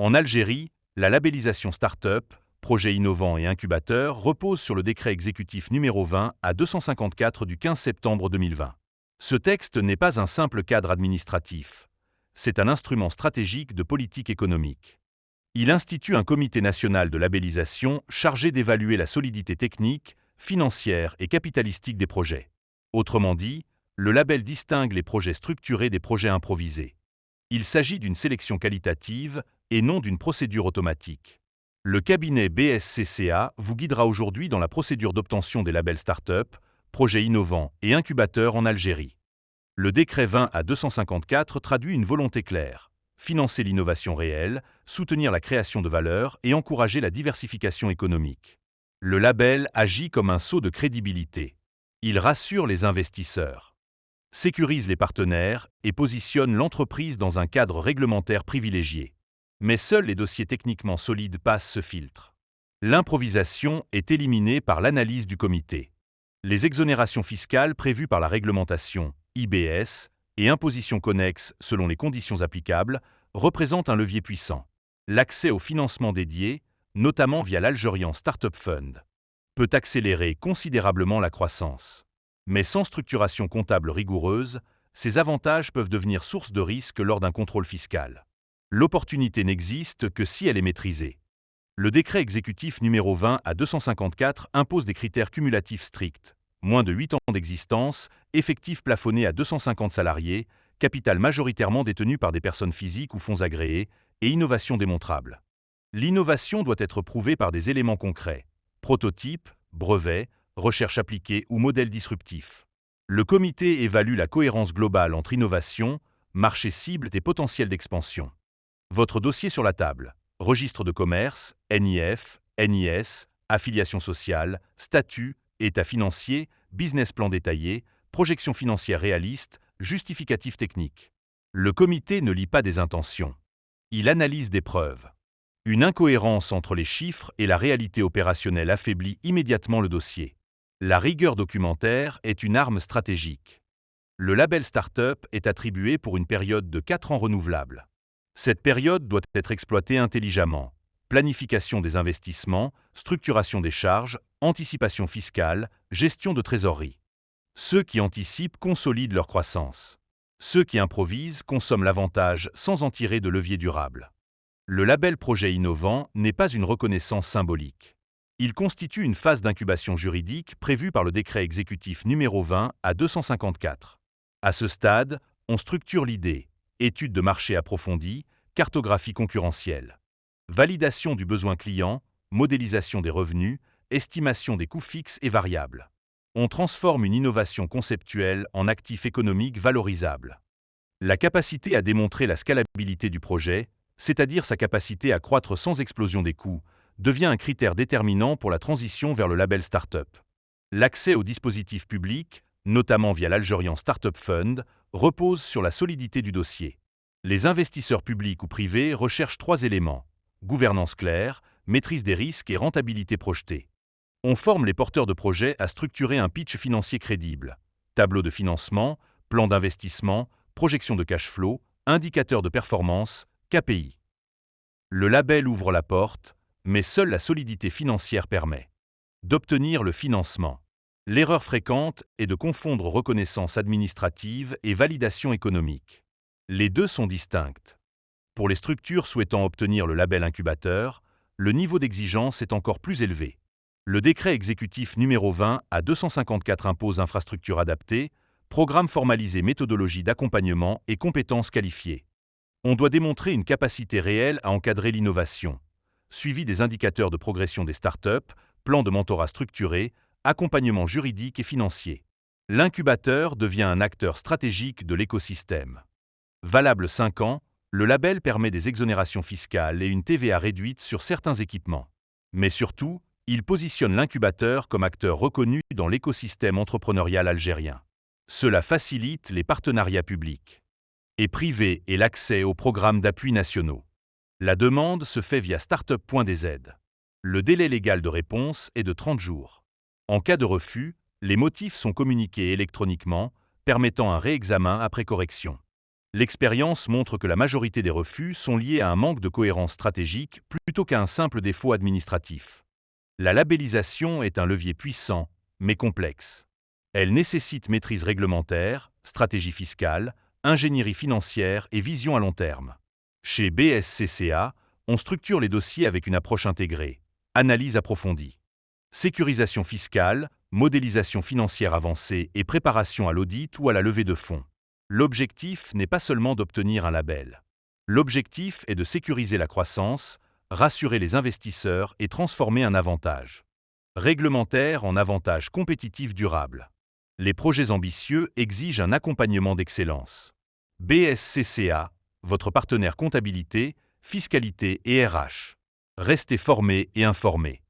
En Algérie, la labellisation Start-up, projet innovant et incubateur, repose sur le décret exécutif numéro 20/254 du 15 septembre 2020. Ce texte n'est pas un simple cadre administratif. C'est un instrument stratégique de politique économique. Il institue un comité national de labellisation chargé d'évaluer la solidité technique, financière et capitalistique des projets. Autrement dit, le label distingue les projets structurés des projets improvisés. Il s'agit d'une sélection qualitative et non d'une procédure automatique. Le cabinet BSCCA vous guidera aujourd'hui dans la procédure d'obtention des labels Start-up, projets innovants et incubateurs en Algérie. Le décret 20/254 traduit une volonté claire: financer l'innovation réelle, soutenir la création de valeur et encourager la diversification économique. Le label agit comme un sceau de crédibilité. Il rassure les investisseurs, sécurise les partenaires et positionne l'entreprise dans un cadre réglementaire privilégié. Mais seuls les dossiers techniquement solides passent ce filtre. L'improvisation est éliminée par l'analyse du comité. Les exonérations fiscales prévues par la réglementation, IBS, et impositions connexes selon les conditions applicables, représentent un levier puissant. L'accès au financement dédié, notamment via l'Algerian Startup Fund, peut accélérer considérablement la croissance. Mais sans structuration comptable rigoureuse, ces avantages peuvent devenir source de risque lors d'un contrôle fiscal. L'opportunité n'existe que si elle est maîtrisée. Le décret exécutif numéro 20/254 impose des critères cumulatifs stricts: moins de 8 ans d'existence, effectif plafonné à 250 salariés, capital majoritairement détenu par des personnes physiques ou fonds agréés, et innovation démontrable. L'innovation doit être prouvée par des éléments concrets: prototypes, brevets, recherche appliquée ou modèles disruptifs. Le comité évalue la cohérence globale entre innovation, marché cible et potentiel d'expansion. Votre dossier sur la table: registre de commerce, NIF, NIS, affiliation sociale, statut, état financier, business plan détaillé, projection financière réaliste, justificatif technique. Le comité ne lit pas des intentions. Il analyse des preuves. Une incohérence entre les chiffres et la réalité opérationnelle affaiblit immédiatement le dossier. La rigueur documentaire est une arme stratégique. Le label Start-up est attribué pour une période de 4 ans renouvelable. Cette période doit être exploitée intelligemment: planification des investissements, structuration des charges, anticipation fiscale, gestion de trésorerie. Ceux qui anticipent consolident leur croissance. Ceux qui improvisent consomment l'avantage sans en tirer de levier durable. Le label projet innovant n'est pas une reconnaissance symbolique. Il constitue une phase d'incubation juridique prévue par le décret exécutif numéro 20/254. À ce stade, on structure l'idée: étude de marché approfondie, cartographie concurrentielle, validation du besoin client, modélisation des revenus, estimation des coûts fixes et variables. On transforme une innovation conceptuelle en actif économique valorisable. La capacité à démontrer la scalabilité du projet, c'est-à-dire sa capacité à croître sans explosion des coûts, devient un critère déterminant pour la transition vers le label Start-up. L'accès aux dispositifs publics, notamment via l'Algerian Startup Fund, repose sur la solidité du dossier. Les investisseurs publics ou privés recherchent 3 éléments: gouvernance claire, maîtrise des risques et rentabilité projetée. On forme les porteurs de projets à structurer un pitch financier crédible: tableau de financement, plan d'investissement, projection de cash flow, indicateur de performance, KPI. Le label ouvre la porte, mais seule la solidité financière permet d'obtenir le financement. L'erreur fréquente est de confondre reconnaissance administrative et validation économique. Les deux sont distinctes. Pour les structures souhaitant obtenir le label incubateur, le niveau d'exigence est encore plus élevé. Le décret exécutif numéro 20/254 impose infrastructures adaptées, programme formalisé, méthodologie d'accompagnement et compétences qualifiées. On doit démontrer une capacité réelle à encadrer l'innovation, suivi des indicateurs de progression des startups, plan de mentorat structuré, accompagnement juridique et financier. L'incubateur devient un acteur stratégique de l'écosystème. Valable 5 ans, le label permet des exonérations fiscales et une TVA réduite sur certains équipements. Mais surtout, il positionne l'incubateur comme acteur reconnu dans l'écosystème entrepreneurial algérien. Cela facilite les partenariats publics et privés et l'accès aux programmes d'appui nationaux. La demande se fait via startup.dz. Le délai légal de réponse est de 30 jours. En cas de refus, les motifs sont communiqués électroniquement, permettant un réexamen après correction. L'expérience montre que la majorité des refus sont liés à un manque de cohérence stratégique plutôt qu'à un simple défaut administratif. La labellisation est un levier puissant, mais complexe. Elle nécessite maîtrise réglementaire, stratégie fiscale, ingénierie financière et vision à long terme. Chez BSCCA, on structure les dossiers avec une approche intégrée, analyse approfondie. Sécurisation fiscale, modélisation financière avancée et préparation à l'audit ou à la levée de fonds. L'objectif n'est pas seulement d'obtenir un label. L'objectif est de sécuriser la croissance, rassurer les investisseurs et transformer un avantage réglementaire en avantage compétitif durable. Les projets ambitieux exigent un accompagnement d'excellence. BSCCA, votre partenaire comptabilité, fiscalité et RH. Restez formés et informés.